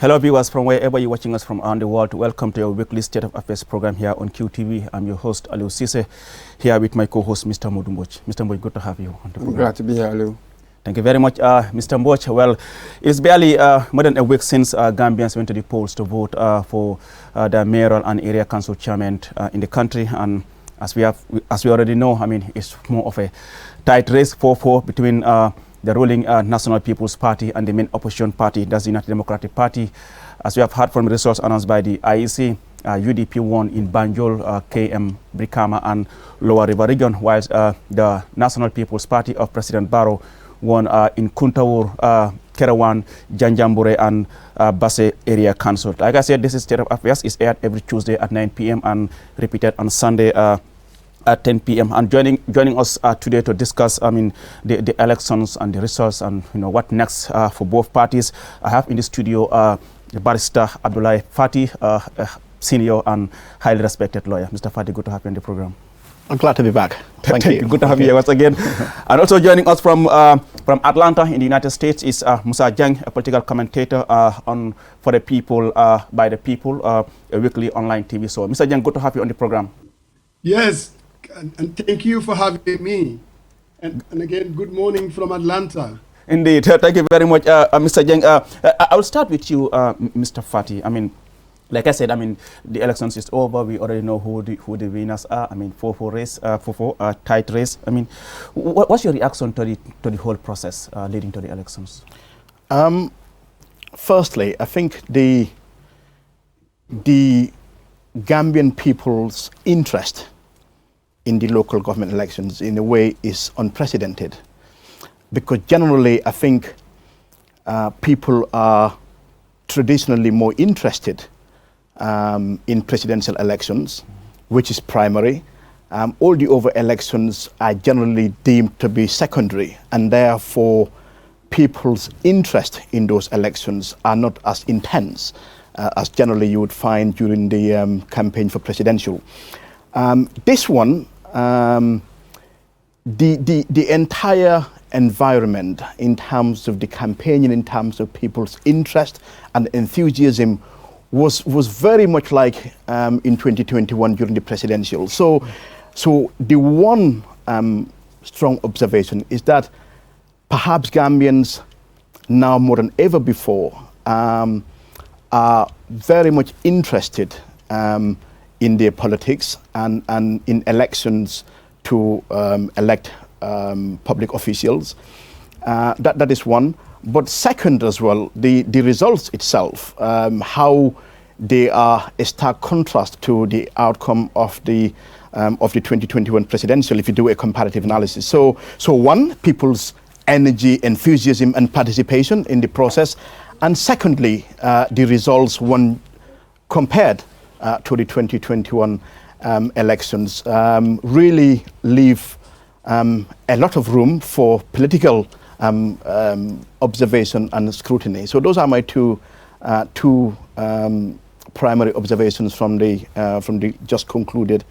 Hello viewers from wherever you're watching us from around the world. Welcome to your weekly State of Affairs program here on QTV. I'm your host, Aliou Cisse, here with my co-host, Mr. Modou Mbodj. Mr. Mbodj, good to have you on the program. Glad to be here, Aliou. Thank you very much, Mr. Mbodj. Well, it's barely more than a week since Gambians went to the polls to vote for the mayoral and area council chairman in the country. And as we already know, I mean, it's more of a tight race 4-4 between the ruling National People's Party and the main opposition party, that's the United Democratic Party. As we have heard from the results announced by the IEC, UDP won in Banjul, KM, Brikama and Lower River region, whilst the National People's Party of President Barrow won in Kuntawur, Kerawan, Janjambure and Basse Area Council. Like I said, this is State of Affairs. It's aired every Tuesday at 9 p.m. and repeated on Sunday at 10 p.m. And joining us today to discuss, the elections and the results and what next for both parties. I have in the studio the barrister Abdoulaye Fati, a senior and highly respected lawyer. Mr. Fati, good to have you on the program. I'm glad to be back. Thank you. Good to have you here once again. And also joining us from Atlanta in the United States is Musa Jang, a political commentator on For the People, by the People, a weekly online TV show. Mr. Jang, good to have you on the program. Yes. And thank you for having me. And again, good morning from Atlanta. Indeed. Thank you very much, Mr. Jeng. I will start with you, Mr. Fati. Like I said, the elections is over. We already know who the winners are. 4-4 race, 4-4 tight race. What's your reaction to the whole process leading to the elections? Firstly, I think the Gambian people's interest in the local government elections in a way is unprecedented, because generally I think people are traditionally more interested in presidential elections, which is primary. All the other elections are generally deemed to be secondary, and therefore people's interest in those elections are not as intense as generally you would find during the campaign for presidential. This one, the entire environment in terms of the campaign and in terms of people's interest and enthusiasm was very much like in 2021 during the presidential. So the one strong observation is that perhaps Gambians now more than ever before are very much interested in their politics and in elections to elect public officials. That is one. But second as well, the results itself, how they are a stark contrast to the outcome of the 2021 presidential, if you do a comparative analysis. So one, people's energy, enthusiasm and participation in the process. And secondly, the results when compared to the 2021 elections really leave a lot of room for political observation and scrutiny. So those are my two primary observations from the just concluded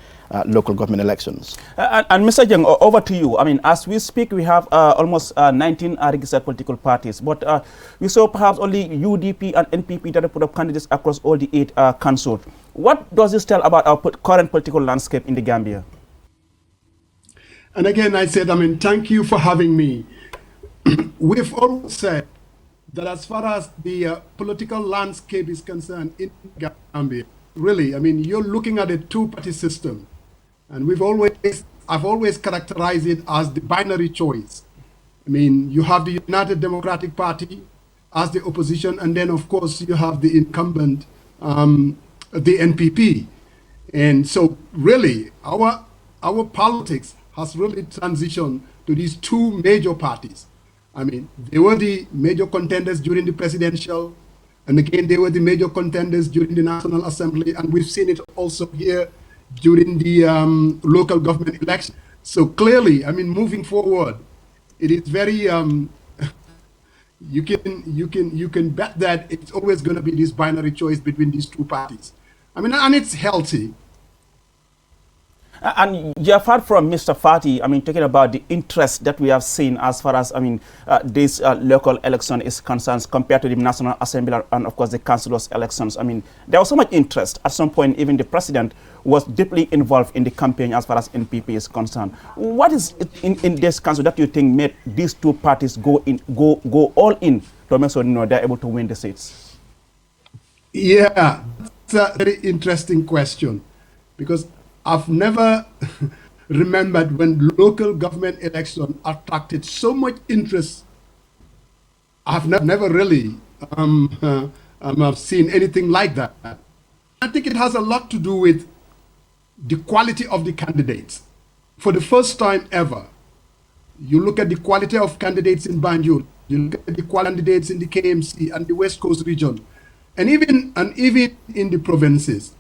local government elections. And Mr. Jeng, over to you. As we speak, we have almost 19 registered political parties, but we saw perhaps only UDP and NPP that put up candidates across all the 8 councils. What does this tell about our current political landscape in the Gambia? And again, I said, thank you for having me. We've always said that as far as the political landscape is concerned in Gambia, really, you're looking at a two-party system. And I've always characterized it as the binary choice. You have the United Democratic Party as the opposition, and then of course you have the incumbent, the NPP. And so really, our politics has really transitioned to these two major parties. They were the major contenders during the presidential, and again, they were the major contenders during the National Assembly, and we've seen it also here during the local government election. So clearly, moving forward, it is very, you can bet that it's always going to be this binary choice between these two parties. And it's healthy. And you have heard from Mr. Fati, I mean, talking about the interest that we have seen as far as, I mean, this local election is concerned compared to the National Assembly and, of course, the councillors' elections. I mean, there was so much interest. At some point, even the president was deeply involved in the campaign as far as NPP is concerned. What is it in this council that you think made these two parties go all in to make sure they're able to win the seats? Yeah, it's a very interesting question, because I've never remembered when local government election attracted so much interest. I've never really I've seen anything like that. I think it has a lot to do with the quality of the candidates. For the first time ever, you look at the quality of candidates in Banjul, you look at the candidates in the KMC and the West Coast region, and even in the provinces.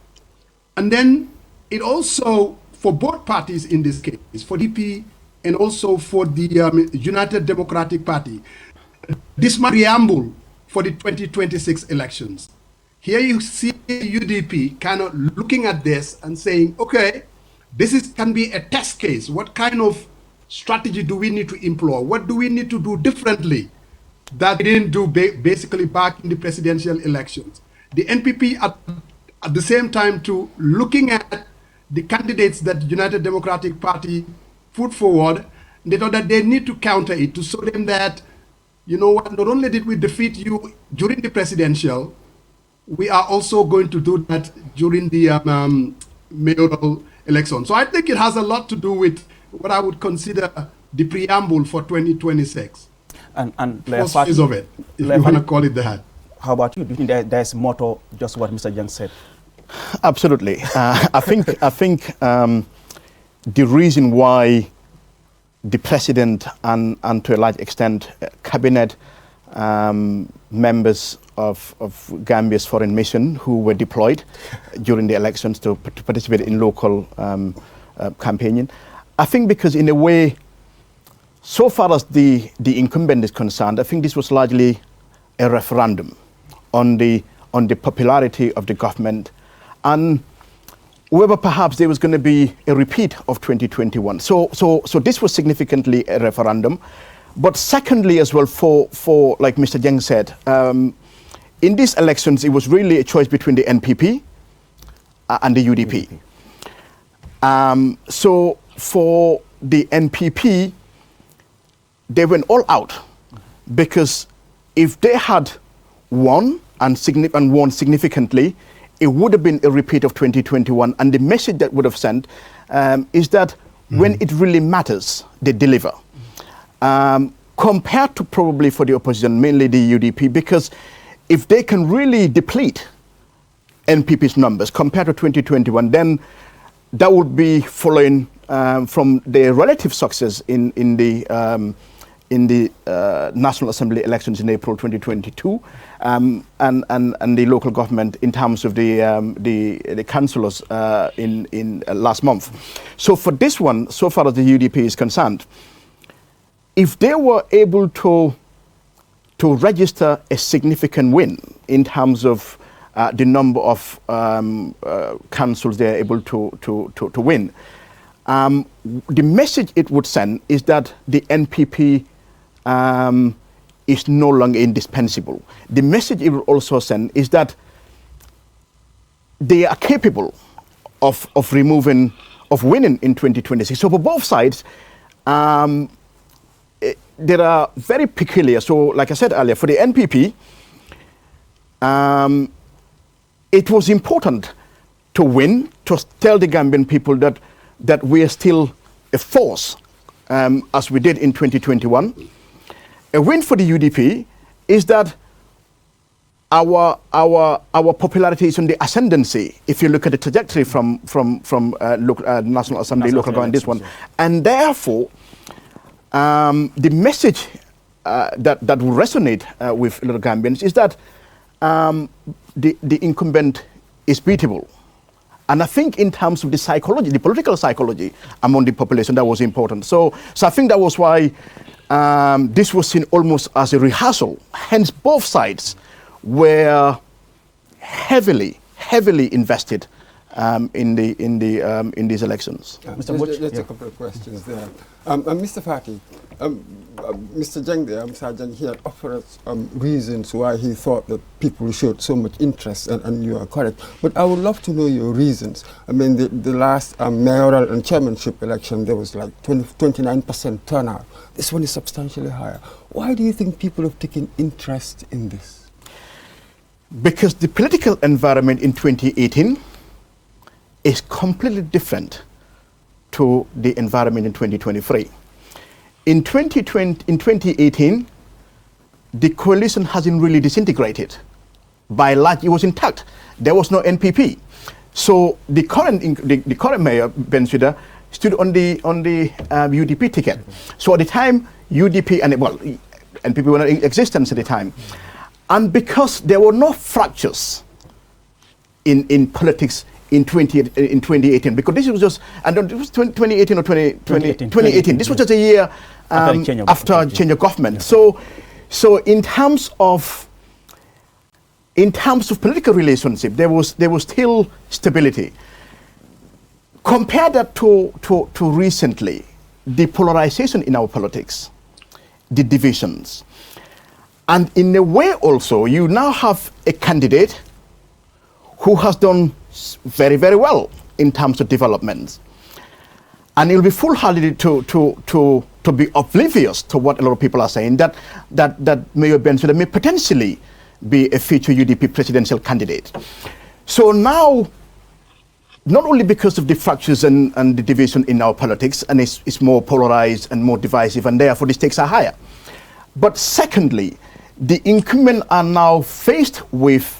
And then it also, for both parties in this case, for DP and also for the United Democratic Party, this preamble for the 2026 elections. Here you see UDP kind of looking at this and saying, okay, can be a test case. What kind of strategy do we need to employ? What do we need to do differently that we didn't do basically back in the presidential elections? The NPP at the same time to looking at the candidates that the United Democratic Party put forward, they thought that they need to counter it to show them that, you know what, not only did we defeat you during the presidential, we are also going to do that during the mayoral election. So I think it has a lot to do with what I would consider the preamble for 2026. And first phase of it, if you want to call it that. How about you? Do you think there's more to just what Mr. Young said? Absolutely. I think the reason why the president and to a large extent cabinet members of Gambia's foreign mission who were deployed during the elections to participate in local campaigning, I think because in a way, so far as the incumbent is concerned, I think this was largely a referendum on the popularity of the government, and whether perhaps there was going to be a repeat of 2021. So this was significantly a referendum. But secondly as well, for like Mr. Jeng said, in these elections, it was really a choice between the NPP and the UDP. So for the NPP, they went all out, because if they had won and won significantly, it would have been a repeat of 2021. And the message that would have sent is that when it really matters, they deliver. Compared to probably for the opposition, mainly the UDP, because if they can really deplete NPP's numbers compared to 2021, then that would be following from the relative success in the National Assembly elections in April 2022, and the local government in terms of the councillors in last month. So for this one, so far as the UDP is concerned, if they were able to register a significant win in terms of the number of councils they're able to win, the message it would send is that the NPP is no longer indispensable. The message it will also send is that they are capable of winning in 2026. So for both sides, there are very peculiar. So like I said earlier, for the NPP, it was important to win, to tell the Gambian people that we are still a force, as we did in 2021. A win for the UDP is that our popularity is on the ascendancy. If you look at the trajectory from National Assembly, local government, this one, and therefore the message that will resonate with a lot of Gambians is that the incumbent is beatable. And I think in terms of the psychology, the political psychology among the population, that was important. So I think that was why this was seen almost as a rehearsal. Hence, both sides were heavily invested in these elections. Mr. Butch? Just a couple of questions there. Mr. Fati, Mr. Jeng there, Sergeant, he had offered us reasons why he thought that people showed so much interest, and you are correct. But I would love to know your reasons. I mean, the last mayoral and chairmanship election, there was like 29% turnout. This one is substantially higher. Why do you think people have taken interest in this? Because the political environment in 2018 is completely different to the environment in 2023. In 2018, the coalition hasn't really disintegrated. By and large, it was intact. There was no NPP. So the current mayor, Bensouda, stood on the UDP ticket. So at the time, UDP and NPP were not in existence at the time. And because there were no fractures in politics in 2018, because this was just, and it was 2018 or 2018. This was just a year after change of government. Yeah. So in terms of political relationship, there was still stability. Compare that to recently, the polarization in our politics, the divisions. And in a way also, you now have a candidate who has done very, very well in terms of development. And it'll be foolhardy to be oblivious to what a lot of people are saying, that Mayor Bensouda may potentially be a future UDP presidential candidate. So now, not only because of the fractures and the division in our politics, and it's more polarized and more divisive, and therefore the stakes are higher. But secondly, the incumbents are now faced with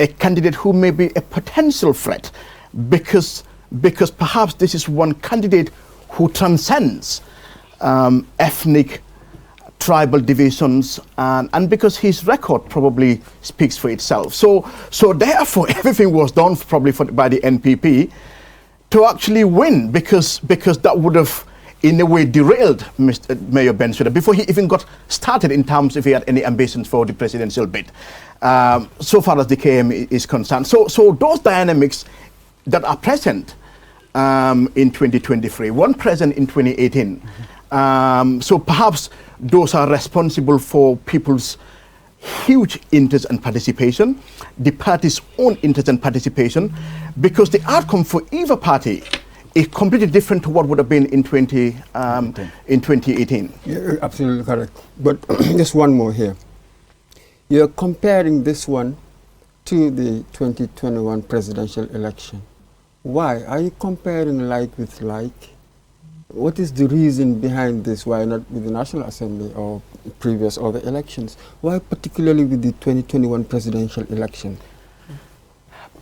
a candidate who may be a potential threat, because perhaps this is one candidate who transcends ethnic, tribal divisions, and because his record probably speaks for itself. So therefore, everything was done probably by the NPP to actually win, because that would have in a way derailed Mayor Bensouda before he even got started in terms if he had any ambitions for the presidential bid, so far as the KM is concerned. So those dynamics that are present in 2023 weren't present in 2018. So perhaps those are responsible for people's huge interest and participation, the party's own interest and participation, because the outcome for either party is completely different to what would have been in 2018. You're absolutely correct. But just one more here. You're comparing this one to the 2021 presidential election. Why? Are you comparing like with like? What is the reason behind this? Why not with the National Assembly or previous other elections? Why particularly with the 2021 presidential election?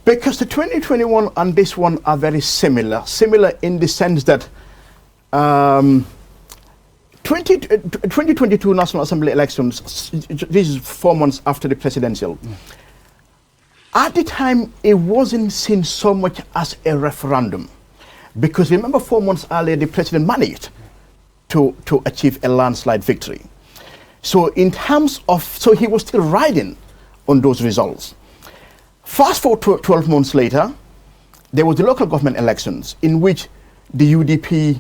Because the 2021 and this one are very similar in the sense that 2022 National Assembly elections, this is 4 months after the presidential. At the time, it wasn't seen so much as a referendum. Because remember, 4 months earlier, the president managed to achieve a landslide victory. So in terms of, so he was still riding on those results. Fast forward to 12 months later, there was the local government elections in which the UDP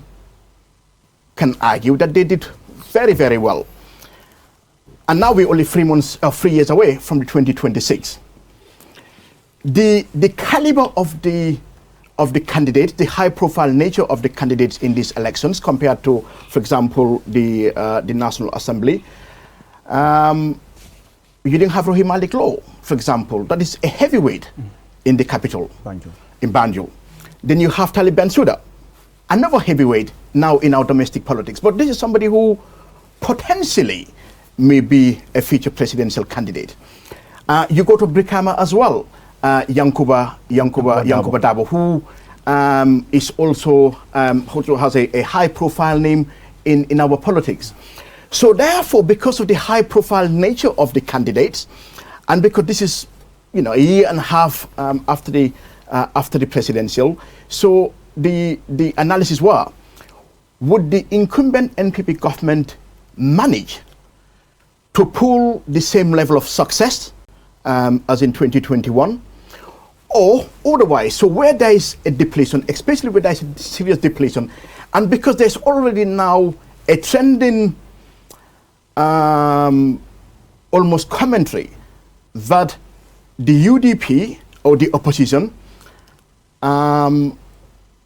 can argue that they did very, very well. And now we're only 3 years away from the 2026. The caliber of the candidates, the high-profile nature of the candidates in these elections compared to, for example, the National Assembly. You didn't have Rohey Malick Lowe, for example. That is a heavyweight in the capital, in Banjul. Then you have Talib Bensouda, another heavyweight now in our domestic politics. But this is somebody who potentially may be a future presidential candidate. You go to Brikama as well. Yankuba Dabo, who is also has a high-profile name in our politics. So therefore, because of the high-profile nature of the candidates, and because this is, a year and a half after the presidential, so the analysis were: would the incumbent NPP government manage to pull the same level of success as in 2021? Or otherwise, so where there is a depletion, especially where there is a serious depletion, and because there's already now a trending almost commentary that the UDP or the opposition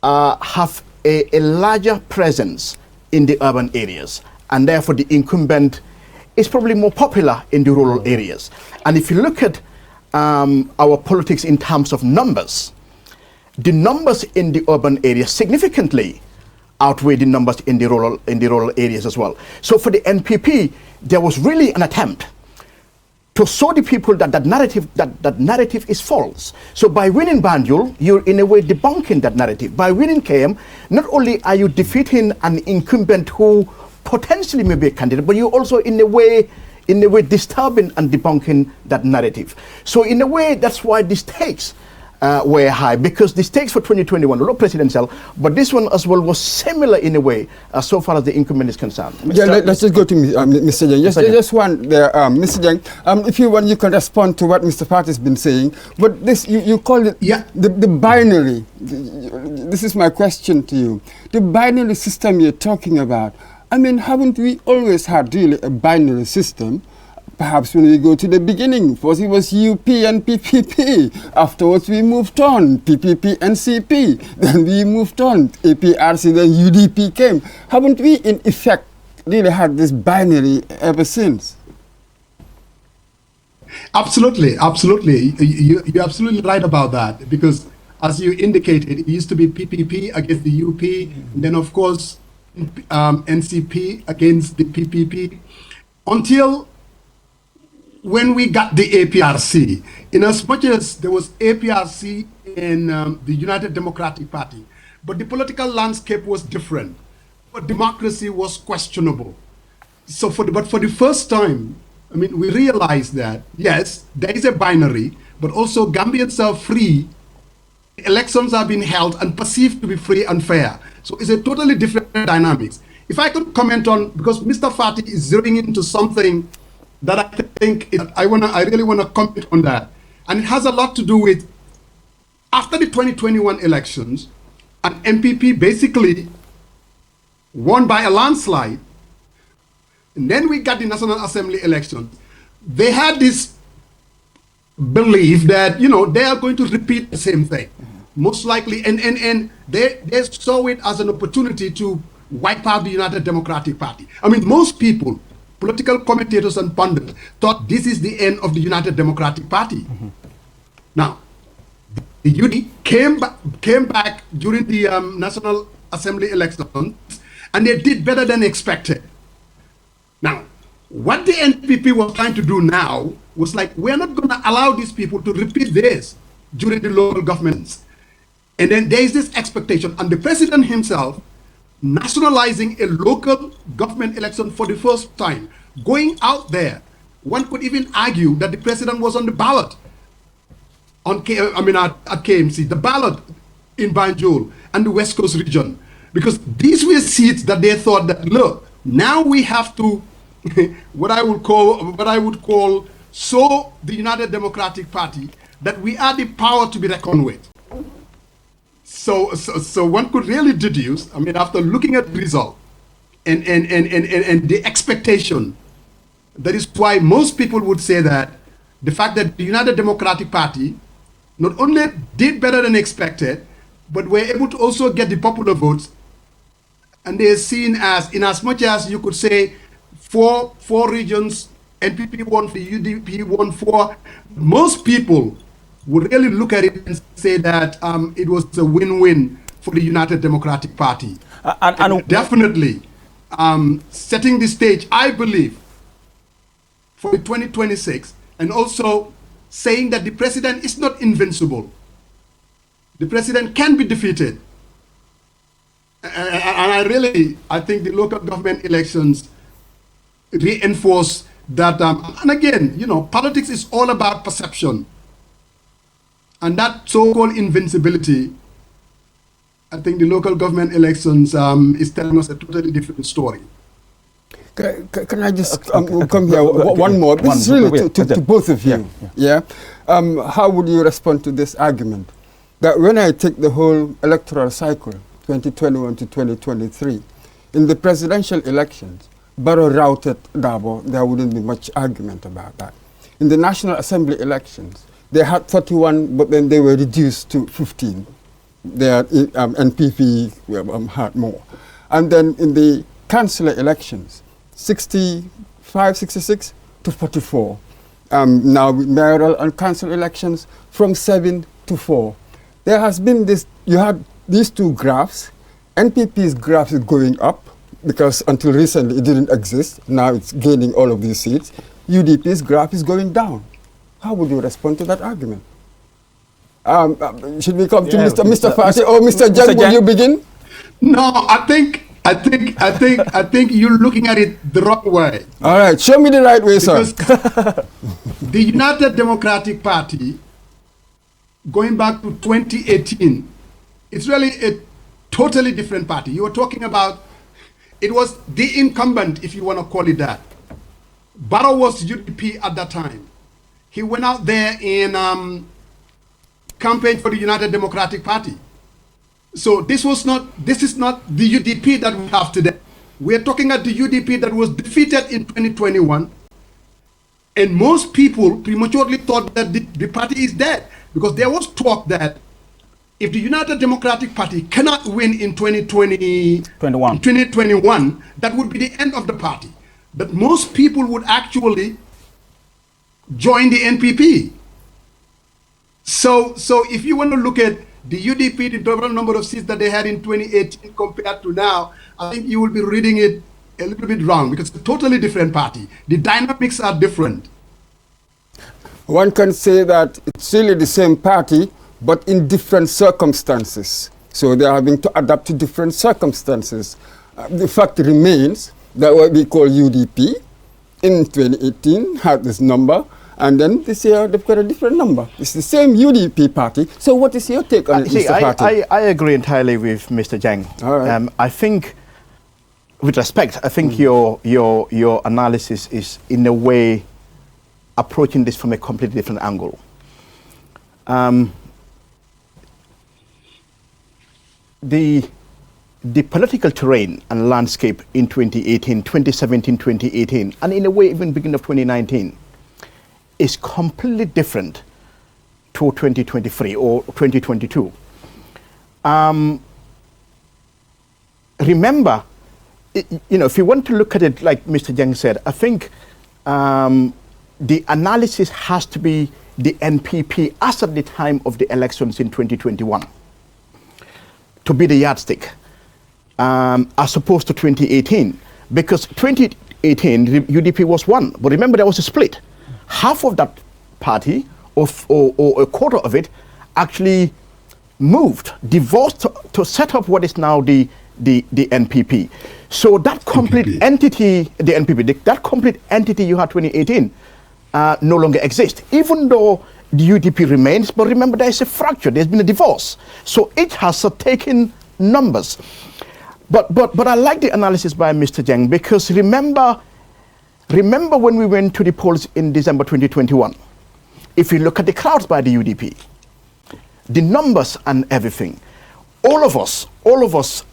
have a larger presence in the urban areas, and therefore the incumbent is probably more popular in the rural areas. And if you look at our politics in terms of numbers, the numbers in the urban areas significantly outweigh the numbers in the rural areas as well. So for the NPP, there was really an attempt to show the people that that narrative is false. So by winning Banjul, you're in a way debunking that narrative. By winning KM, not only are you defeating an incumbent who potentially may be a candidate, but you're also in a way disturbing and debunking that narrative. So in a way, that's why the stakes were high, because the stakes for 2021 were not presidential, but this one as well was similar in a way, so far as the incumbent is concerned. Yeah, let's just go to Mr. Jeng. Just one there, Mr. Jeng. If you want, you can respond to what Mr. Fati has been saying. But this, you call it the binary. This is my question to you. The binary system you're talking about, I mean, haven't we always had really a binary system? Perhaps when we go to the beginning, first it was UP and PPP. Afterwards we moved on, PPP and CP. Then we moved on, APRC, then UDP came. Haven't we in effect really had this binary ever since? Absolutely, absolutely. You're absolutely right about that, because as you indicated, it used to be PPP against the UP, and then of course NCP against the PPP, until when we got the APRC. In as much as there was APRC in the United Democratic Party, but the political landscape was different. But democracy was questionable. So for the first time, I mean, we realized that, yes, there is a binary, but also Gambians are free. Elections are being held and perceived to be free and fair. So it's a totally different dynamics. If I could comment on, because Mr. Fati is zeroing into something that I think I really want to comment on that. And it has a lot to do with, after the 2021 elections, an MPP basically won by a landslide, and then we got the National Assembly elections. They had this belief that, you know, they are going to repeat the same thing, most likely, and they saw it as an opportunity to wipe out the United Democratic Party. I mean, most people, political commentators and pundits, thought this is the end of the United Democratic Party. Now, the UD came back during the National Assembly elections, and they did better than expected. Now, what the NPP was trying to do now was like, we're not going to allow these people to repeat this during the local governments. And then there is this expectation, and the president himself nationalizing a local government election for the first time, going out there. One could even argue that the president was on the ballot at KMC, the ballot in Banjul and the West Coast region, because these were seats that they thought that, look, now we have to what I would call show the United Democratic Party that we are the power to be reckoned with. So one could really deduce, I mean, after looking at the result and the expectation, that is why most people would say that the fact that the United Democratic Party not only did better than expected, but were able to also get the popular votes, and they are seen as, in as much as you could say, four regions, NPP won 4, UDP won 4, most people would really look at it and say that it was a win-win for the United Democratic Party. And definitely setting the stage, I believe, for 2026, and also saying that the president is not invincible. The president can be defeated. And I think the local government elections reinforce that. And again, you know, politics is all about perception. And that so-called invincibility, I think the local government elections is telling us a totally different story. Can I just come here? One more. This is really to both of you. Yeah. how would you respond to this argument that when I take the whole electoral cycle, 2021 to 2023, in the presidential elections, Barrow routed Dabo, there wouldn't be much argument about that. In the National Assembly elections, they had 31, but then they were reduced to 15. Their NPP had more. And then in the councillor elections, 65, 66 to 44. Now with mayoral and council elections, from 7 to 4. There has been this, you had these two graphs. NPP's graph is going up, because until recently it didn't exist. Now it's gaining all of these seats. UDP's graph is going down. How would you respond to that argument? Should we come to Mr. Fati or Mr. Jang? Will you begin? No, I think you're looking at it the wrong way. All right, show me the right way, sir. The United Democratic Party, going back to 2018, it's really a totally different party. You were talking about, it was the incumbent, if you want to call it that. Barrow was UDP at that time. He went out there in campaign for the United Democratic Party. So this is not the UDP that we have today. We're talking about the UDP that was defeated in 2021. And most people prematurely thought that the party is dead, because there was talk that if the United Democratic Party cannot win in 2021, that would be the end of the party. But most people would actually join the NPP. So if you want to look at the UDP, the total number of seats that they had in 2018 compared to now, I think you will be reading it a little bit wrong, because it's a totally different party. The dynamics are different. One can say that it's really the same party, but in different circumstances. So they are having to adapt to different circumstances. The fact remains that what we call UDP in 2018 had this number, and then this year they've got a different number. It's the same UDP party. So what is your take on it, Mr. Fati? I agree entirely with Mr. Jang. All right. I think, with respect, I think your analysis is in a way approaching this from a completely different angle. The political terrain and landscape in 2018, 2017, 2018, and in a way even beginning of 2019 is completely different to 2023 or 2022. Remember, if you want to look at it like Mr. Jang said, I think the analysis has to be the NPP as at the time of the elections in 2021 to be the yardstick, as opposed to 2018, because 2018 the UDP was one, but remember there was a split. Half of that party, or a quarter of it, actually moved, divorced to set up what is now the NPP. So that complete entity, the NPP, that complete entity you had 2018 no longer exists, even though the UDP remains. But remember, there is a fracture. There's been a divorce. So it has taken numbers. But I like the analysis by Mr. Jang, because remember when we went to the polls in December 2021, if you look at the crowds by the UDP, the numbers and everything, all of us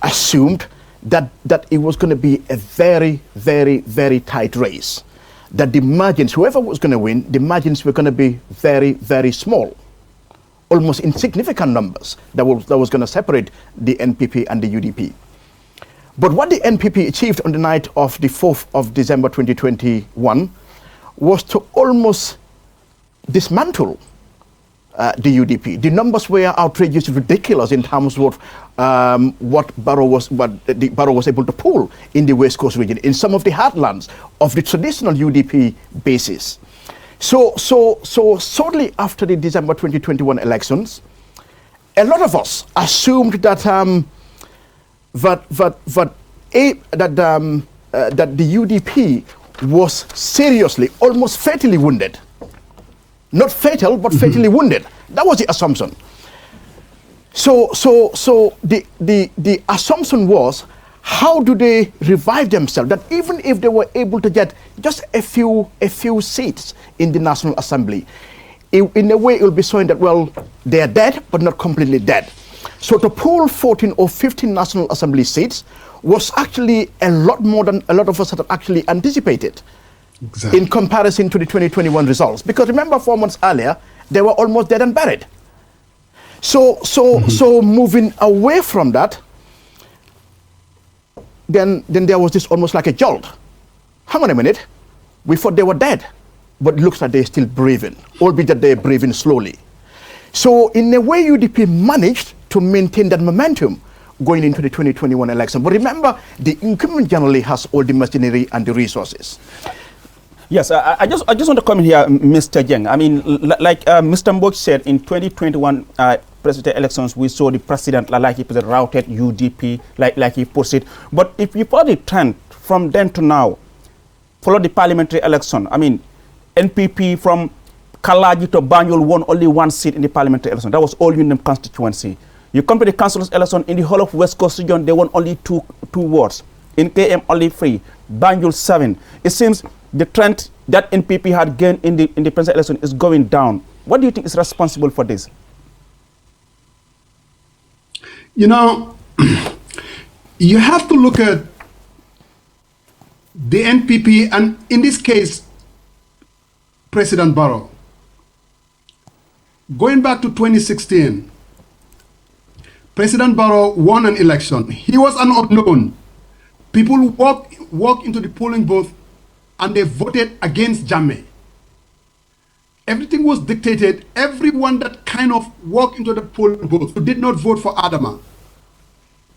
assumed that it was going to be a very, very, very tight race. That the margins, whoever was going to win, the margins were going to be very, very small, almost insignificant numbers that was going to separate the NPP and the UDP. But what the NPP achieved on the night of the 4th of December 2021 was to almost dismantle the UDP. The numbers were outrageous, ridiculous in terms of what Barrow was able to pull in the West Coast region, in some of the heartlands of the traditional UDP basis. So shortly after the December 2021 elections, a lot of us assumed that that the UDP was seriously, almost fatally wounded. Not fatal, but fatally wounded. That was the assumption. So the assumption was, how do they revive themselves? That even if they were able to get just a few seats in the National Assembly, in a way, it will be showing that, well, they are dead, but not completely dead. So to poll 14 or 15 National Assembly seats was actually a lot more than a lot of us had actually anticipated. Exactly. In comparison to the 2021 results. Because remember, 4 months earlier, they were almost dead and buried. So moving away from that, then there was this almost like a jolt. Hang on a minute, we thought they were dead, but it looks like they're still breathing, albeit that they're breathing slowly. So in a way, UDP managed to maintain that momentum going into the 2021 election. But remember, the incumbent generally has all the machinery and the resources. Yes, I just want to comment here, Mr. Jeng. I mean, like Mr. Mbok said, in 2021 presidential elections, we saw the president, like he put it, routed UDP, like he puts it. But if you follow the trend from then to now, follow the parliamentary election, I mean, NPP from Kalaji to Banjul won only 1 seat in the parliamentary election. That was all Union constituency. You come to the council's election in the whole of West Coast region, they won only two wards. In KM, only 3. Banjul, 7. It seems the trend that NPP had gained in the presidential election is going down. What do you think is responsible for this? You know, you have to look at the NPP, and in this case, President Barrow. Going back to 2016, President Barrow won an election. He was an unknown. People walked into the polling booth and they voted against Jammeh. Everything was dictated. Everyone that kind of walked into the polling booth who did not vote for Adama,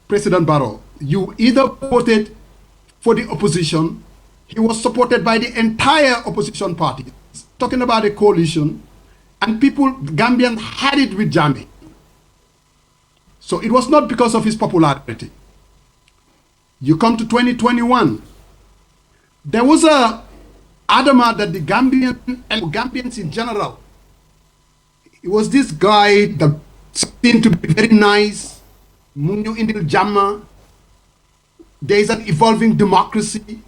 President Barrow, you either voted for the opposition. He was supported by the entire opposition party, talking about a coalition, and people, Gambians, had it with Jammeh. So it was not because of his popularity. You come to 2021, there was a Adama that the Gambians in general, it was this guy that seemed to be very nice, Munyo Indil Jamma. There is an evolving democracy.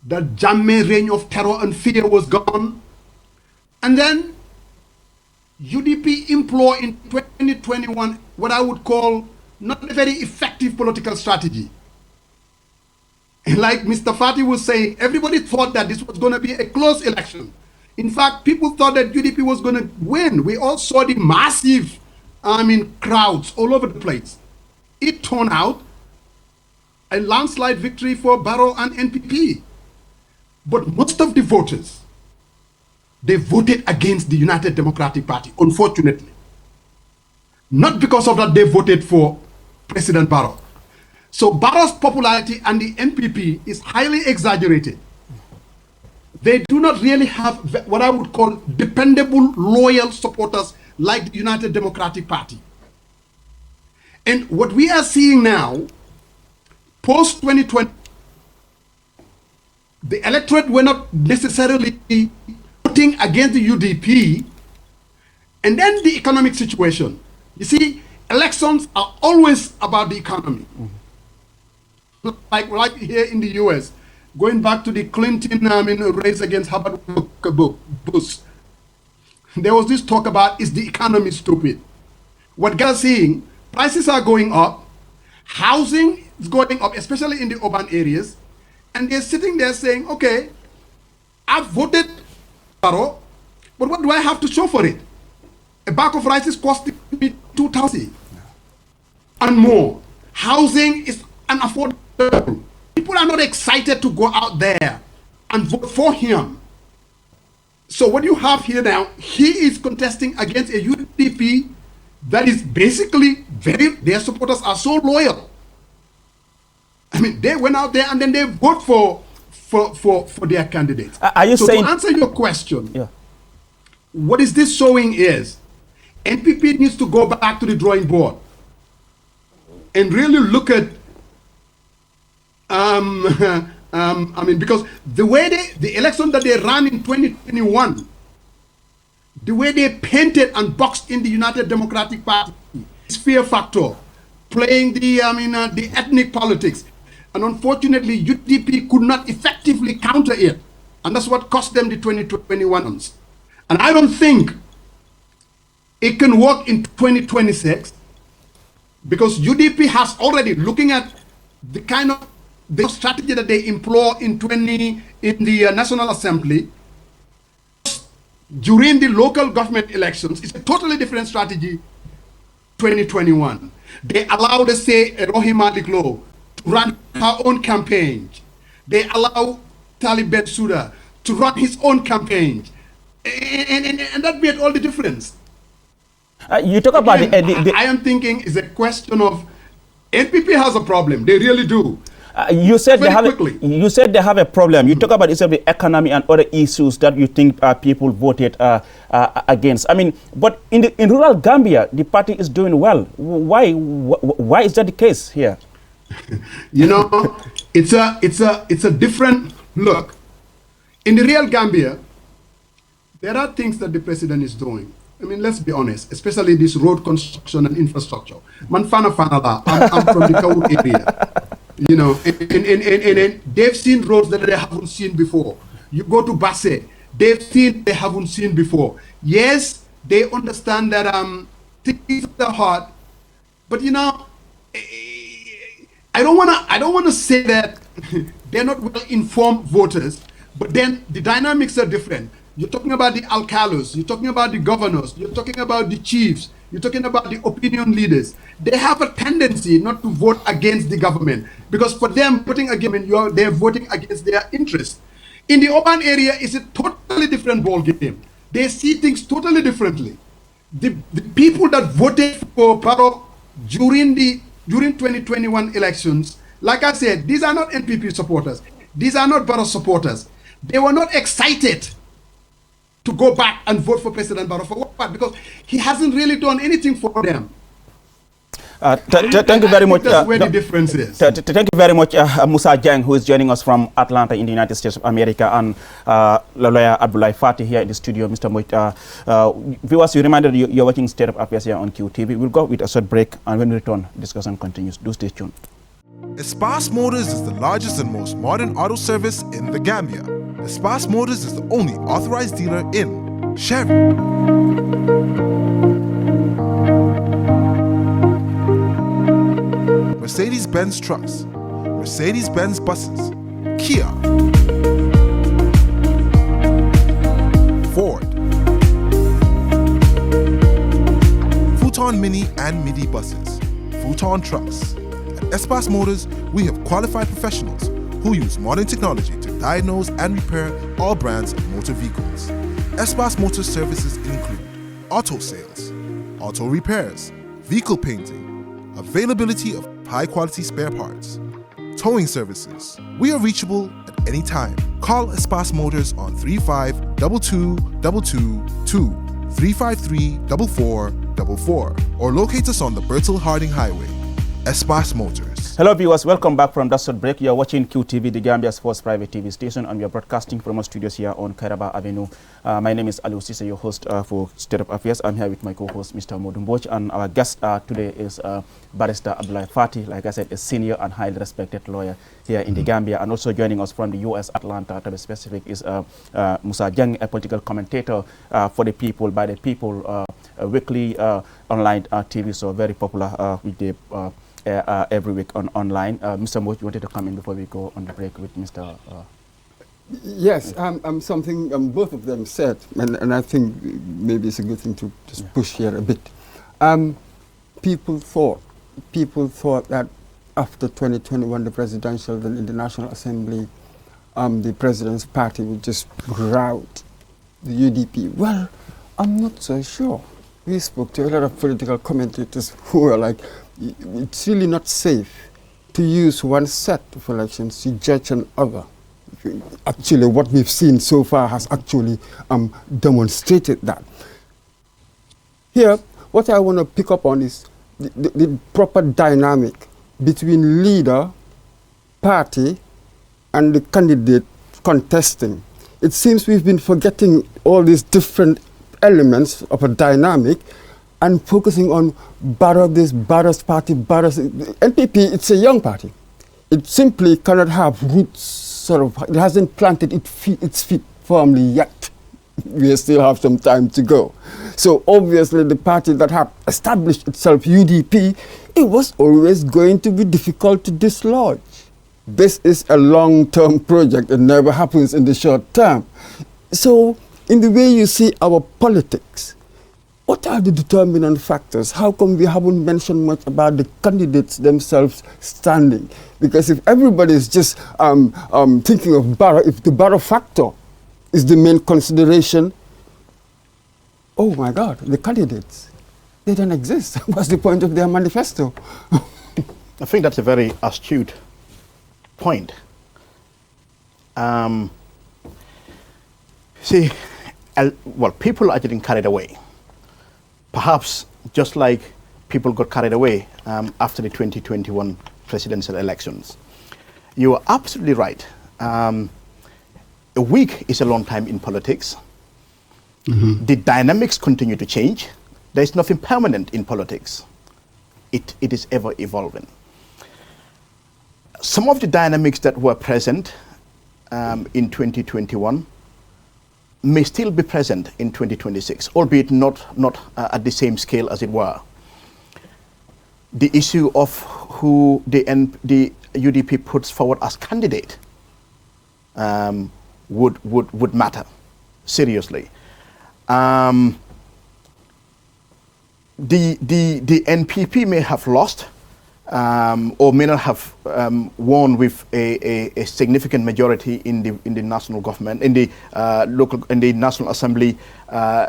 The Jammeh reign of terror and fear was gone. And then UDP employed in 2021 what I would call not a very effective political strategy. Like Mr. Fati was saying, everybody thought that this was going to be a close election. In fact, people thought that UDP was going to win. We all saw the massive, crowds all over the place. It turned out a landslide victory for Barrow and NPP. But most of the voters, they voted against the United Democratic Party, unfortunately. Not because of that they voted for President Barrow. So Barrow's popularity and the NPP is highly exaggerated. They do not really have what I would call dependable, loyal supporters like the United Democratic Party. And what we are seeing now, post-2020, the electorate were not necessarily voting against the UDP, and then the economic situation. You see, elections are always about the economy. Mm-hmm. Like here in the US, going back to the Clinton race against Herbert Bush, there was this talk about, is the economy stupid? What guys are seeing, prices are going up, housing is going up, especially in the urban areas, and they're sitting there saying, okay, I've voted Barrow, but what do I have to show for it? A bag of rice is costing me $2,000 and more. Housing is unaffordable. People are not excited to go out there and vote for him. So what you have here now, he is contesting against a UDP that is basically their supporters are so loyal. I mean, they went out there and then they vote for their candidates. Are you saying, to answer your question, yeah, what is this showing is NPP needs to go back to the drawing board and really look at because the way the election that they ran in 2021, the way they painted and boxed in the United Democratic Party, is fear factor, playing the ethnic politics, and unfortunately UDP could not effectively counter it, and that's what cost them the 2021 ones. And I don't think it can work in 2026 because UDP has already, looking at the kind of the strategy that they employ in the National Assembly during the local government elections, it's a totally different strategy. 2021, they allowed, let's say, Rohima Diglo to run her own campaign. They allow Talib Bensouda to run his own campaign, and that made all the difference. You talk about Again, I am thinking it's a question of NPP has a problem. They really do. You said they have a problem. You talk about the economy and other issues that you think people voted against. I mean, but in rural Gambia, the party is doing well. Why is that the case here? You know, it's a different look. In the real Gambia, there are things that the president is doing. I mean, let's be honest, especially this road construction and infrastructure. Man, I'm from the Kaur area. You know, and they've seen roads that they haven't seen before. You go to Basse, they haven't seen before. Yes, they understand that things are hard, but you know, I don't wanna say that they're not well informed voters, but then the dynamics are different. You're talking about the alcalos, you're talking about the governors, you're talking about the chiefs, you're talking about the opinion leaders. They have a tendency not to vote against the government because for them, voting against they're voting against their interests. In the urban area, it's a totally different ball game. They see things totally differently. The people that voted for Barrow during 2021 elections, like I said, these are not NPP supporters. These are not Barrow supporters. They were not excited to go back and vote for President Barrow. For what? Because he hasn't really done anything for them. Thank you very much. That's where the difference is. Thank you very much, Musa Jang, who is joining us from Atlanta in the United States of America, and lawyer Abdullah Fati here in the studio. Mr. Moit, viewers, you reminded you're watching State of Affairs here on QTV. We'll go with a short break, and when we return, discussion continues. Do stay tuned. Espas Motors is the largest and most modern auto service in the Gambia. Espas Motors is the only authorized dealer in Chevy, Mercedes-Benz trucks, Mercedes-Benz buses, Kia, Ford, Futon Mini and Midi buses, Futon trucks. At Espas Motors, we have qualified professionals who use modern technology to diagnose and repair all brands of motor vehicles. Espas Motor services include auto sales, auto repairs, vehicle painting, availability of high-quality spare parts, towing services. We are reachable at any time. Call Espas Motors on 352222 353-4444 or locate us on the Bertil Harding Highway. Espas Motors. Hello viewers, welcome back from that short break. You are watching QTV, the Gambia's first private TV station, and we are broadcasting from our studios here on Kairaba Avenue. My name is Aliou Cissé, your host for State of Affairs. I'm here with my co-host, Mr. Modou Mbodj, and our guest today is Barrister Abdullah Fati, like I said, a senior and highly respected lawyer here in the Gambia, and also joining us from the U.S. Atlanta, to be specific, is Musa Jang, a political commentator for the people, by the people, weekly online TV, so very popular with the every week online. Mr. Mbodj, you wanted to come in before we go on the break with Mr. Yes, something both of them said, and I think maybe it's a good thing to just push here a bit. People thought that after 2021, the presidential and in the National Assembly, the president's party would just rout the UDP. Well, I'm not so sure. We spoke to a lot of political commentators who were like, it's really not safe to use one set of elections to judge another. Actually, what we've seen so far has actually demonstrated that. Here, what I want to pick up on is the proper dynamic between leader, party, and the candidate contesting. It seems we've been forgetting all these different elements of a dynamic and focusing on Barrow this, Barrow's party, Barrow's... NPP, it's a young party. It simply cannot have roots, it hasn't planted its feet firmly yet. we still have some time to go. So obviously the party that had established itself, UDP, it was always going to be difficult to dislodge. This is a long-term project. It never happens in the short term. So in the way you see our politics, what are the determinant factors? How come we haven't mentioned much about the candidates themselves standing? Because if everybody is just thinking of Barrow, if the Barrow factor is the main consideration, oh my God, the candidates, they don't exist. What's the point of their manifesto? I think that's a very astute point. See, well, people are getting carried away. Perhaps just like people got carried away after the 2021 presidential elections. You are absolutely right. A week is a long time in politics. The dynamics continue to change. There is nothing permanent in politics. It is ever evolving. Some of the dynamics that were present in 2021 may still be present in 2026, albeit not at the same scale as it were. The issue of who the UDP puts forward as candidate would matter seriously. The NPP may have lost or may not have won with a significant majority in the national government, in the National Assembly,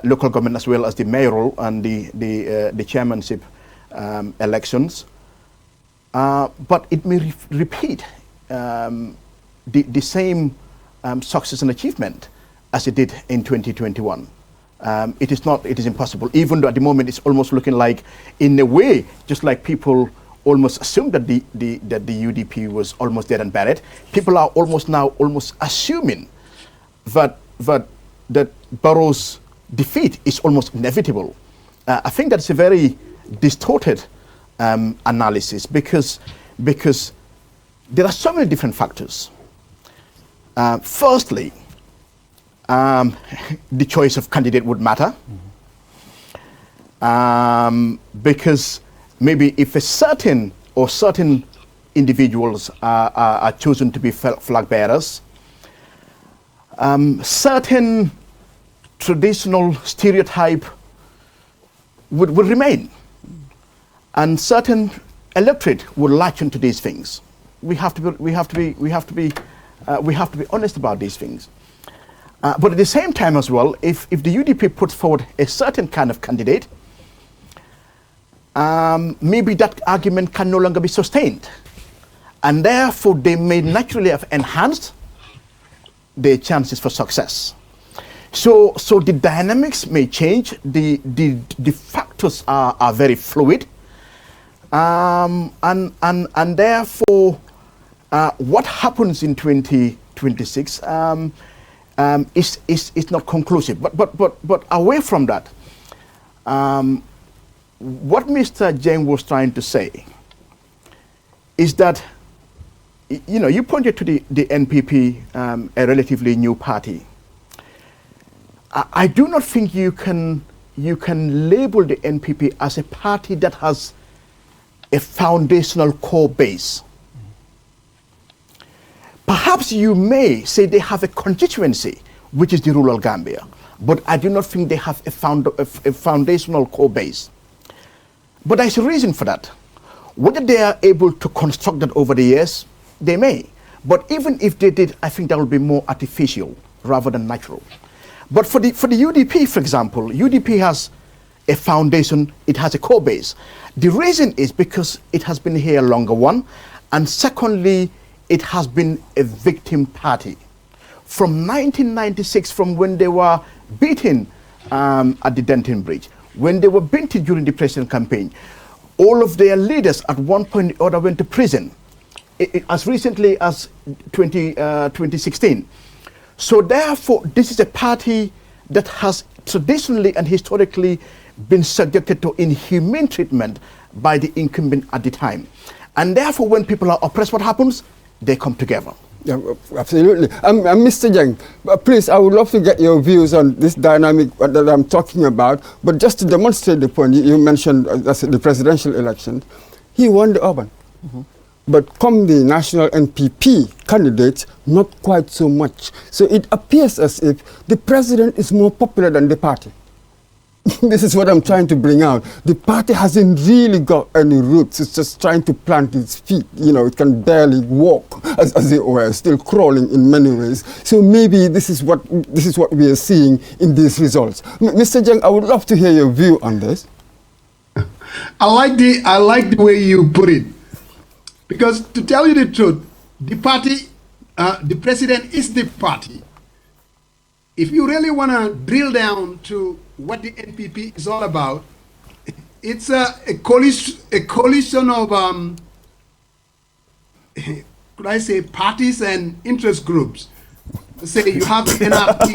local government, as well as the mayoral and the chairmanship elections. But it may repeat the same success and achievement as it did in 2021. It is impossible, even though at the moment it's almost looking like, in a way, just like people almost assumed that the UDP was almost dead and buried. People are almost assuming that Barrow's defeat is almost inevitable. I think that's a very distorted analysis because there are so many different factors. Firstly, the choice of candidate would matter, because maybe if certain individuals are chosen to be flag bearers, certain traditional stereotype would remain, and certain electorate would latch into these things. We have to be honest about these things. But at the same time as well, if the UDP puts forward a certain kind of candidate, maybe that argument can no longer be sustained. And therefore, they may naturally have enhanced their chances for success. So the dynamics may change. The factors are very fluid. And therefore, what happens in 2026 is not conclusive. But away from that, what Mr. Jeng was trying to say is that, you pointed to the NPP, a relatively new party. I do not think you can label the NPP as a party that has a foundational core base. Perhaps you may say they have a constituency, which is the rural Gambia, but I do not think they have a foundational core base. But there's a reason for that. Whether they are able to construct that over the years, they may. But even if they did, I think that will be more artificial rather than natural. But for the UDP, for example, UDP has a foundation, it has a core base. The reason is because it has been here longer, one, and secondly, it has been a victim party. From 1996, from when they were beaten at the Denton Bridge, when they were beaten during the presidential campaign, all of their leaders at one point or other went to prison, as recently as 2016. So therefore, this is a party that has traditionally and historically been subjected to inhumane treatment by the incumbent at the time. And therefore, when people are oppressed, what happens? They come together. Yeah, absolutely. Mr. Jeng, please, I would love to get your views on this dynamic that I'm talking about. But just to demonstrate the point, you mentioned that's the presidential election. He won the urban. But come the national NPP candidate, not quite so much. So it appears as if the president is more popular than the party. This is what I'm trying to bring out. The party hasn't really got any roots. It's just trying to plant its feet. You know, it can barely walk, as it were, still crawling in many ways. So maybe this is what we are seeing in these results. Mr. Jeng, I would love to hear your view on this. I like the way you put it, because to tell you the truth, the party, the president is the party. If you really want to drill down to what the NPP is all about, it's a coalition of, could I say, parties and interest groups. Say you have the NRP,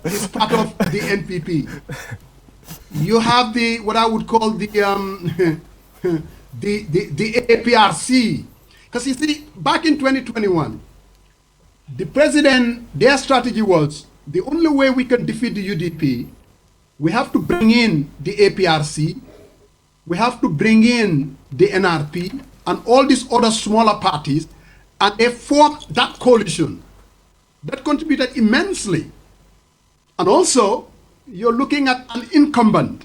it's part of the NPP. You have the, what I would call the APRC. Because you see, back in 2021, the president, their strategy was, the only way we can defeat the UDP, we have to bring in the APRC, we have to bring in the NRP, and all these other smaller parties, and they formed that coalition. That contributed immensely. And also, you're looking at an incumbent.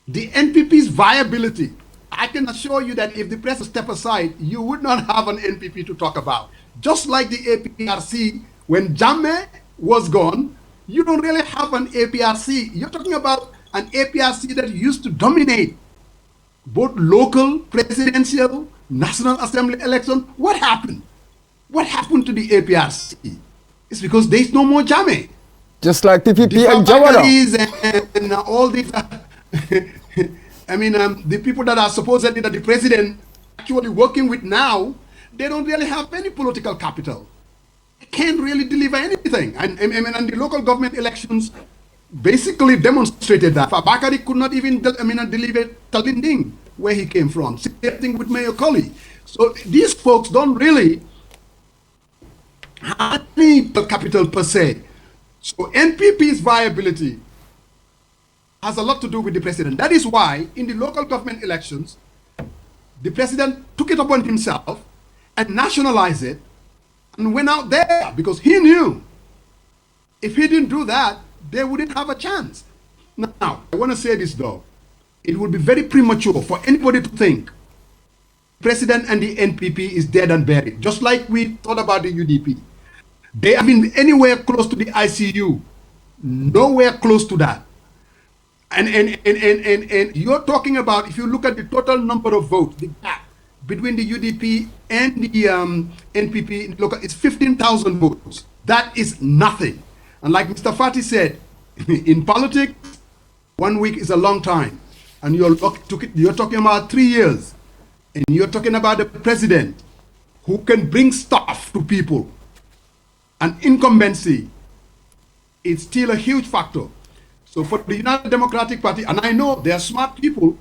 The NPP's viability, I can assure you that if the press step aside, you would not have an NPP to talk about. Just like the APRC, when Jammeh was gone, you don't really have an APRC. You're talking about an APRC that used to dominate both local, presidential, National Assembly election. What happened? What happened to the APRC? It's because there's no more Jammeh. Just like PPP and Jawara. And all these, I mean, the people that are supposedly that the president actually working with now, they don't really have any political capital. They can't really deliver anything. And the local government elections basically demonstrated that. Bakari could not even deliver Talinding, where he came from. Same thing with Mayor Colley. So these folks don't really have any capital per se. So NPP's viability has a lot to do with the president. That is why in the local government elections, the president took it upon himself and nationalized it and went out there because he knew if he didn't do that, they wouldn't have a chance. Now, I want to say this though. It would be very premature for anybody to think president and the NPP is dead and buried, just like we thought about the UDP. They have been anywhere close to the ICU, nowhere close to that. And you're talking about, if you look at the total number of votes, the gap between the UDP and the NPP, look, it's 15,000 votes. That is nothing. And like Mr. Fati said, in politics, 1 week is a long time. And you're talking about 3 years. And you're talking about the president who can bring stuff to people. And incumbency is still a huge factor. So for the United Democratic Party, and I know they are smart people,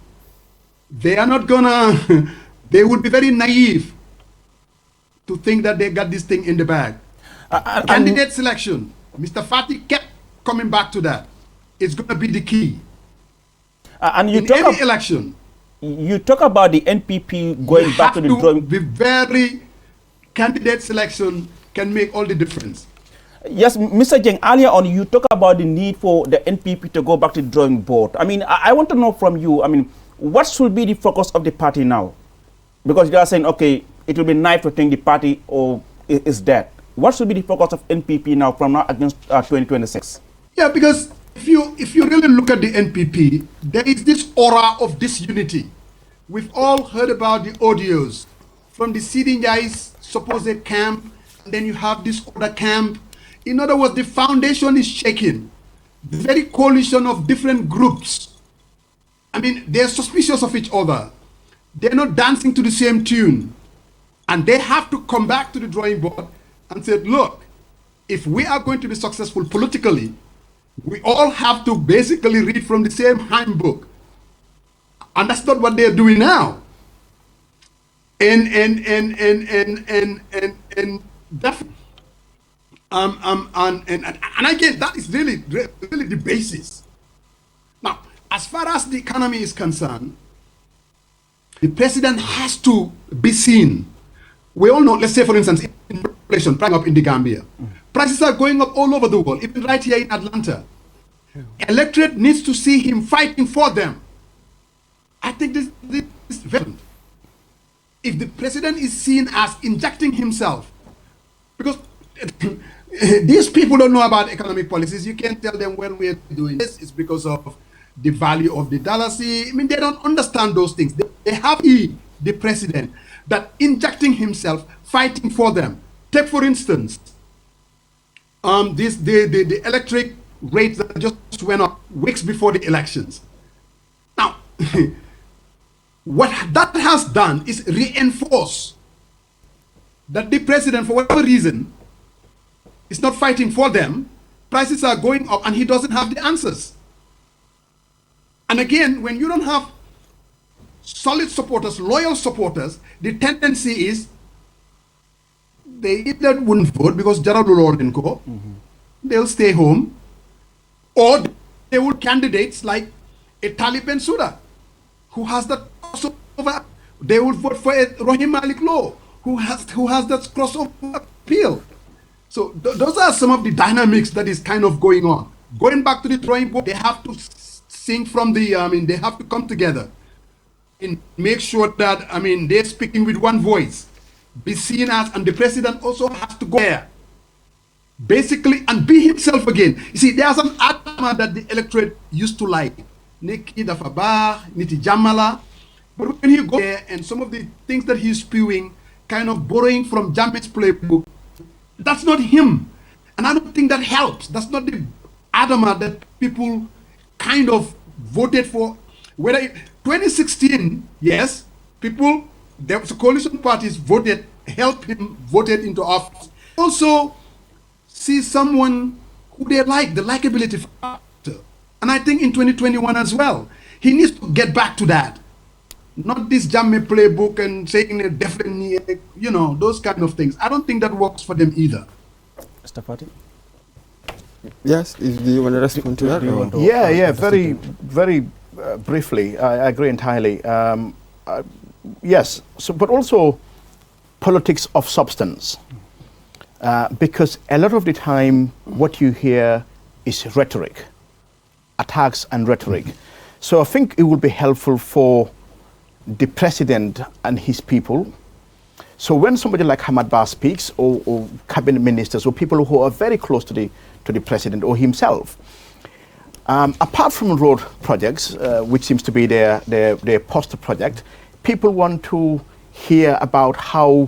they are not gonna, they would be very naive to think that they got this thing in the bag. Candidate selection, Mr. Fati kept coming back to that. It's gonna be the key. And you in any election, you talk about the NPP going back to the drawing. Be very candidate selection can make all the difference. Yes, Mr. Jeng, earlier on you talk about the need for the NPP to go back to the drawing board. I mean, I want to know from you, I mean, what should be the focus of the party now? Because you are saying, okay, it will be nice to think the party is dead. What should be the focus of NPP now from now against 2026? Yeah, because if you really look at the NPP, there is this aura of disunity. We've all heard about the audios from the Sidinjai's supposed camp, and then you have this other camp. In other words, the foundation is shaking. The very coalition of different groups. I mean, they're suspicious of each other. They're not dancing to the same tune. And they have to come back to the drawing board and say, look, if we are going to be successful politically, we all have to basically read from the same handbook. And that's not what they're doing now. and definitely, and again, that is really the basis. Now, as far as the economy is concerned, the president has to be seen. We all know, let's say for instance, inflation pricing up in the Gambia. Prices are going up all over the world, even right here in Atlanta. Electorate needs to see him fighting for them. I think this is very, if the president is seen as injecting himself, because these people don't know about economic policies. You can't tell them, well, we're doing this. It's because of the value of the dollar. See, I mean, they don't understand those things. They have the president that injecting himself, fighting for them. Take, for instance, the electric rates that just went up weeks before the elections. Now, what that has done is reinforce that the president, for whatever reason, is not fighting for them. Prices are going up and he doesn't have the answers. And again, when you don't have solid supporters, loyal supporters, the tendency is they either wouldn't vote because Gerald Lordinko, they'll stay home, or they would candidates like a Taliban Suda, who has that crossover. They would vote for a Rohim Malik Law, who has that crossover appeal. So those are some of the dynamics that is kind of going on. Going back to the drawing board, they have to sing from the, they have to come together and make sure that, they're speaking with one voice, be seen as, and the president also has to go there, basically, and be himself again. You see, there's an Adama that the electorate used to like, Neki Dafaba, Niti Jamala, but when he goes there and some of the things that he's spewing, kind of borrowing from Jammeh's playbook, that's not him. And I don't think that helps. That's not the Adama that people kind of voted for. Whether 2016, yes, people, the coalition parties voted, helped him, voted into office. Also, see someone who they like, the likability factor. And I think in 2021 as well, he needs to get back to that. Not this Jammeh playbook and saying it definitely, those kind of things. I don't think that works for them either. Mr. Fati? Yes, do you want to respond to that? Yeah, very, very briefly. I agree entirely. Yes, but also politics of substance. Because a lot of the time, what you hear is rhetoric, attacks and rhetoric. So I think it would be helpful for the president and his people. So when somebody like Hamad Bar speaks, or cabinet ministers, or people who are very close to the president or himself, apart from road projects, which seems to be their poster project, people want to hear about how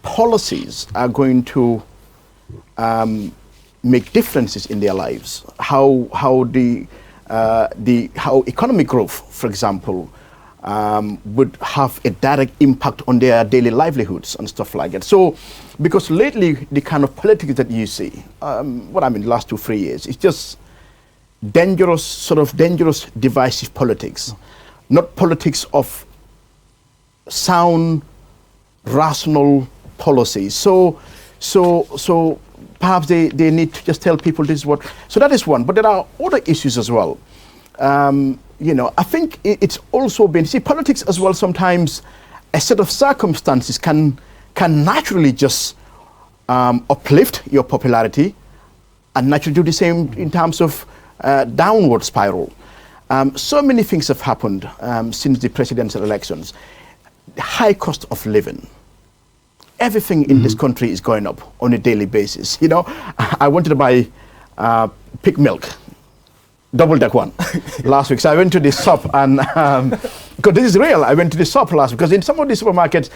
policies are going to make differences in their lives, how economic growth, for example, would have a direct impact on their daily livelihoods and stuff like that. So, because lately the kind of politics that you see, the last 2-3 years, it's just dangerous, divisive politics, not politics of sound, rational policies. So perhaps they need to just tell people this is what. So that is one. But there are other issues as well. I think it's also been, politics as well, sometimes a set of circumstances can naturally just uplift your popularity and naturally do the same in terms of downward spiral. So many things have happened since the presidential elections. The high cost of living. Everything in this country is going up on a daily basis. I wanted to buy pig milk, double-deck one, last week. So I went to the shop and, because this is real, I went to the shop last week, because in some of the supermarkets,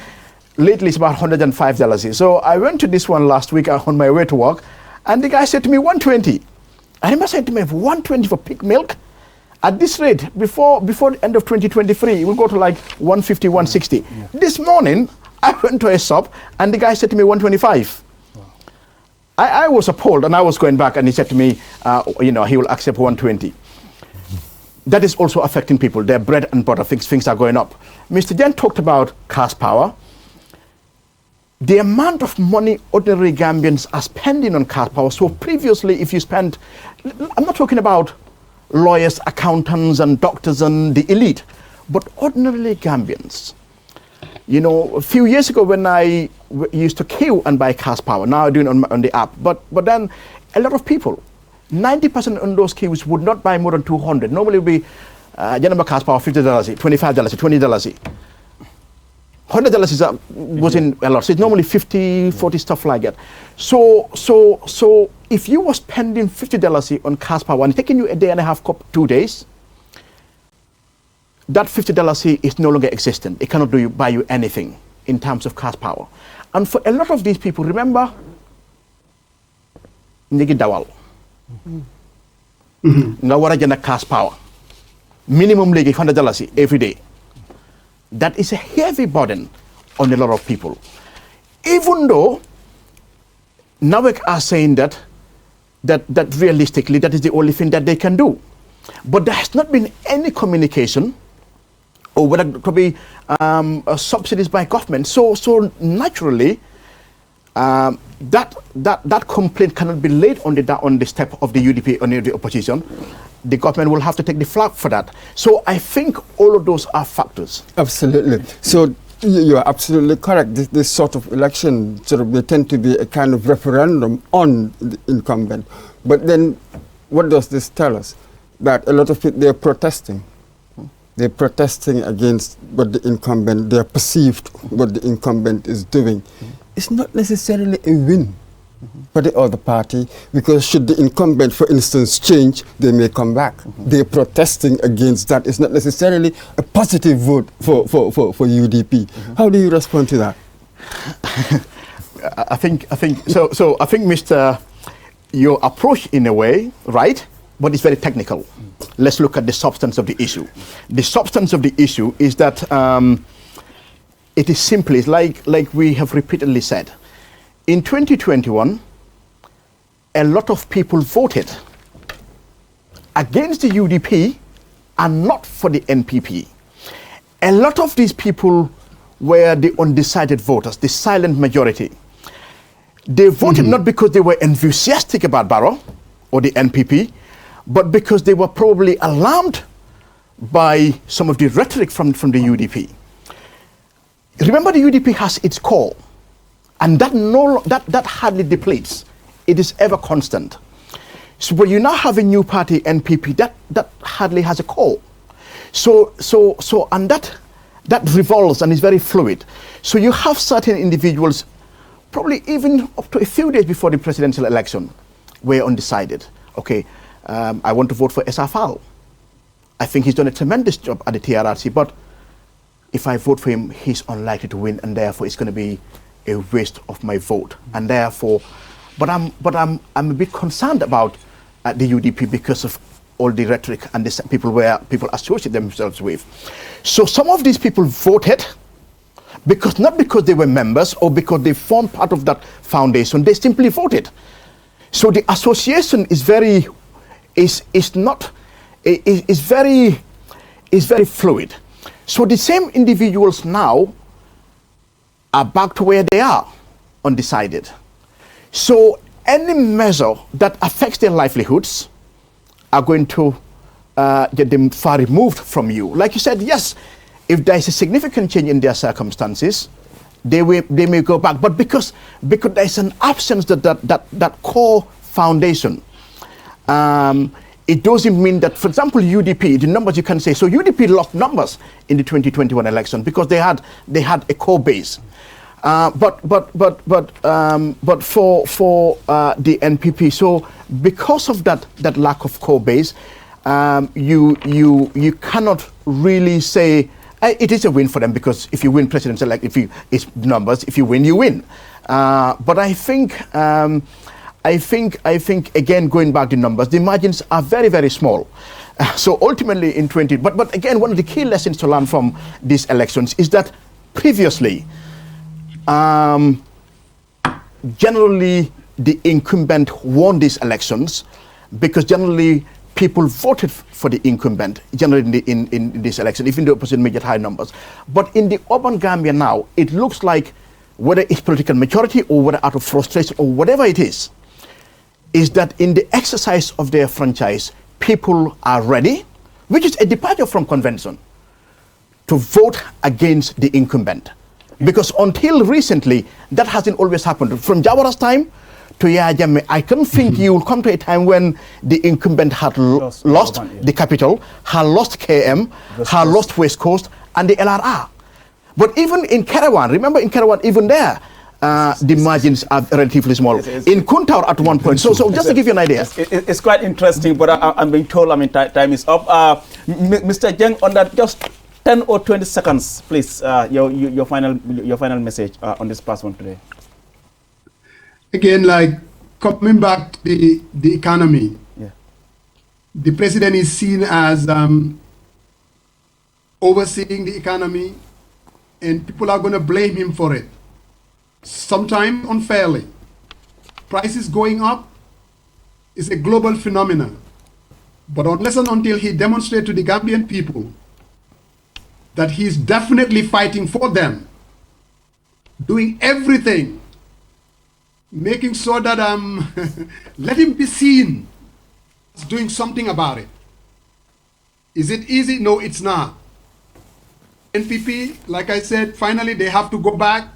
lately it's about $105. So I went to this one last week on my way to work, and the guy said to me, $120. And he must say to me, $120 for pig milk? At this rate, before the end of 2023, it will go to like $150, $160. Yeah. This morning, I went to a shop, and the guy said to me, $125. Wow. I was appalled, and I was going back, and he said to me, he will accept $120. that is also affecting people. Their bread and butter, things are going up. Mr. Jen talked about cash power. The amount of money ordinary Gambians are spending on cash power. So previously, if you spent, I'm not talking about lawyers, accountants, and doctors and the elite, but ordinarily Gambians. You know, a few years ago when I used to queue and buy cash power, now I'm doing on the app, but then a lot of people, 90% on those queues would not buy more than 200. Normally it would be, Janama cash power, $50, $25, $20. $100 was in a lot. So it's normally 50, 40, stuff like that. So if you were spending $50 on cash power and taking you a day and a half, 2 days, that $50 is no longer existent. It cannot buy you anything in terms of cash power. And for a lot of these people, remember, Nigi Dawal. Nga wara jënd cash power. Minimum legi $100 every day. That is a heavy burden on a lot of people. Even though NAWEC are saying that realistically that is the only thing that they can do. But there has not been any communication or whether it could be subsidies by government. So naturally, that complaint cannot be laid on the step of the UDP, on the opposition. The government will have to take the flak for that. So I think all of those are factors. Absolutely. So you are absolutely correct. This sort of election, they tend to be a kind of referendum on the incumbent. But then what does this tell us? That a lot of people, they're protesting. They're protesting against what the incumbent, they're perceived what the incumbent is doing. It's not necessarily a win for the other party, because should the incumbent, for instance, change, they may come back. They're protesting against that. It's not necessarily a positive vote for UDP. How do you respond to that? I think so. I think, Mr. Your approach in a way, right? But it's very technical. Let's look at the substance of the issue. The substance of the issue is that it is simply like we have repeatedly said. In 2021, a lot of people voted against the UDP and not for the NPP. A lot of these people were the undecided voters, the silent majority. They voted not because they were enthusiastic about Barrow or the NPP, but because they were probably alarmed by some of the rhetoric from the UDP. Remember, the UDP has its core, and that hardly depletes. It is ever constant. So when you now have a new party, NPP, that hardly has a core. And that revolves and is very fluid. So you have certain individuals, probably even up to a few days before the presidential election, were undecided. Okay, I want to vote for Esafal. I think he's done a tremendous job at the TRRC, but if I vote for him, he's unlikely to win, and therefore it's going to be a waste of my vote. And therefore, but I'm a bit concerned about the UDP because of all the rhetoric and the people associate themselves with. So some of these people voted not because they were members or because they formed part of that foundation. They simply voted. So the association is very fluid. So the same individuals now are back to where they are, undecided. So any measure that affects their livelihoods are going to get them far removed from you. Like you said, yes, if there is a significant change in their circumstances, they may go back. But because there is an absence that core foundation, it doesn't mean that, for example, UDP, the numbers you can say, so UDP lost numbers in the 2021 election because they had a core base. But for the NPP, so because of that lack of core base, you cannot really say it is a win for them, because if you win presidential election, it's numbers, if you win, you win. But I think again, going back to numbers, the margins are very, very small. So ultimately in but again, one of the key lessons to learn from these elections is that previously, generally the incumbent won these elections because generally people voted for the incumbent generally in this election, even the opposition made high numbers. But in the urban Gambia now, it looks like whether it's political maturity or whether out of frustration or whatever it is that in the exercise of their franchise, people are ready, which is a departure from convention, to vote against the incumbent. Because until recently, that hasn't always happened. From Jawara's time to Yahya Jammeh, I don't think you will come to a time when the incumbent had lost the capital, had lost KM, had lost West Coast, and the LRR. But even in Kerawan, remember in Kerawan, even there, the margins are relatively small. In Kuntaur at one point. So just to give you an idea. It's quite interesting, but I'm being told, time is up. Mr. Jeng, on that, just 10 or 20 seconds, please, your final message on this past one today. Again, like coming back to the economy, the president is seen as overseeing the economy, and people are going to blame him for it, sometimes unfairly. Prices going up is a global phenomenon, but unless and until he demonstrates to the Gambian people that he's definitely fighting for them, doing everything, making sure that let him be seen as doing something about it. Is it easy? No, it's not. NPP, like I said, finally they have to go back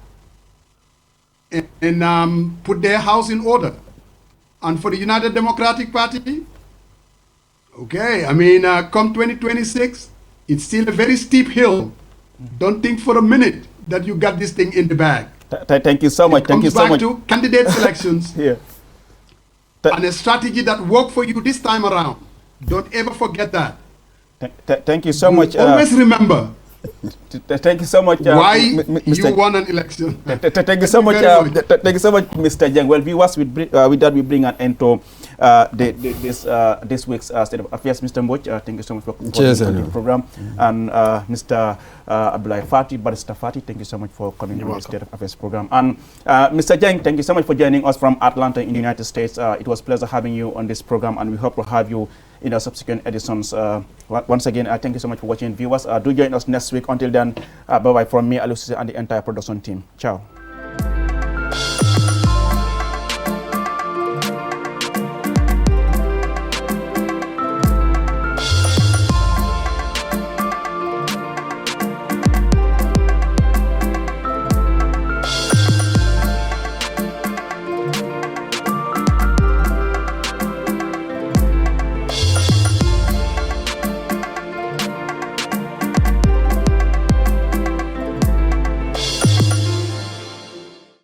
and put their house in order. And for the United Democratic Party, okay, come 2026, it's still a very steep hill. Don't think for a minute that you got this thing in the bag. Thank you so much. Thank you so much. It comes back to candidate selections and a strategy that worked for you this time around. Don't ever forget that. Thank you so much. Always remember. Thank you so much. Why you won an election. Thank you so much. Thank you so much, Mr. Jeng. Well, viewers, with that we bring an end to this week's State of Affairs. Mr. Mboch, thank you so much for coming to the program. And Mr. Abdullah Fati, Barrister Fati, thank you so much for coming to the State of Affairs program. And Mr. Jeng, thank you so much for joining us from Atlanta in the United States. It was a pleasure having you on this program, and we hope to have you in our subsequent editions. Once again, thank you so much for watching, viewers. Do join us next week. Until then, bye-bye from me, Alusi, and the entire production team. Ciao.